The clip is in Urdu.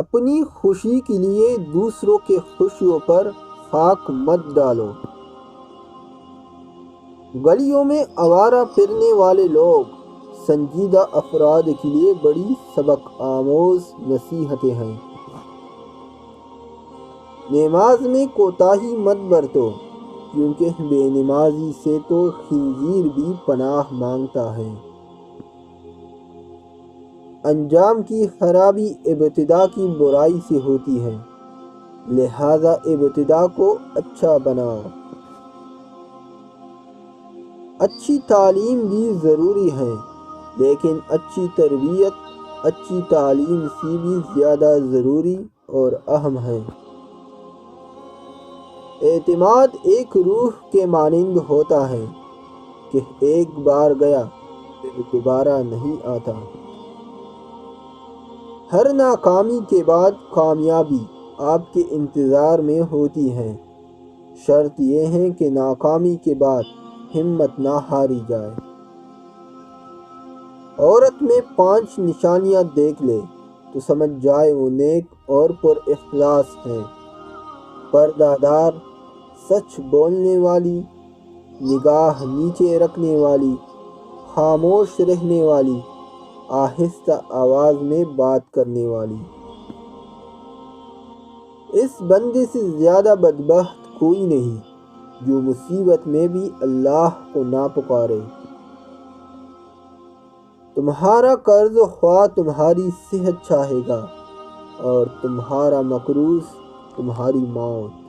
اپنی خوشی کے لیے دوسروں کے خوشیوں پر خاک مت ڈالو۔ گلیوں میں آوارہ پھرنے والے لوگ سنجیدہ افراد کے لیے بڑی سبق آموز نصیحتیں ہیں۔ نماز میں کوتاہی مت برتو، کیونکہ بے نمازی سے تو خنزیر بھی پناہ مانگتا ہے۔ انجام کی خرابی ابتدا کی برائی سے ہوتی ہے، لہذا ابتدا کو اچھا بناؤ۔ اچھی تعلیم بھی ضروری ہے، لیکن اچھی تربیت اچھی تعلیم سے بھی زیادہ ضروری اور اہم ہے۔ اعتماد ایک روح کے مانند ہوتا ہے کہ ایک بار گیا پھر دوبارہ نہیں آتا۔ ہر ناکامی کے بعد کامیابی آپ کے انتظار میں ہوتی ہے۔ شرط یہ ہے کہ ناکامی کے بعد ہمت نہ ہاری جائے۔ عورت میں 5 نشانیاں دیکھ لے تو سمجھ جائے وہ نیک اور پر اخلاص ہے۔ پردہ دار، سچ بولنے والی، نگاہ نیچے رکھنے والی، خاموش رہنے والی، آہستہ آواز میں بات کرنے والی۔ اس بندے سے زیادہ بدبخت کوئی نہیں جو مصیبت میں بھی اللہ کو نہ پکارے۔ تمہارا قرض خواہ تمہاری صحت چاہے گا اور تمہارا مقروض تمہاری موت۔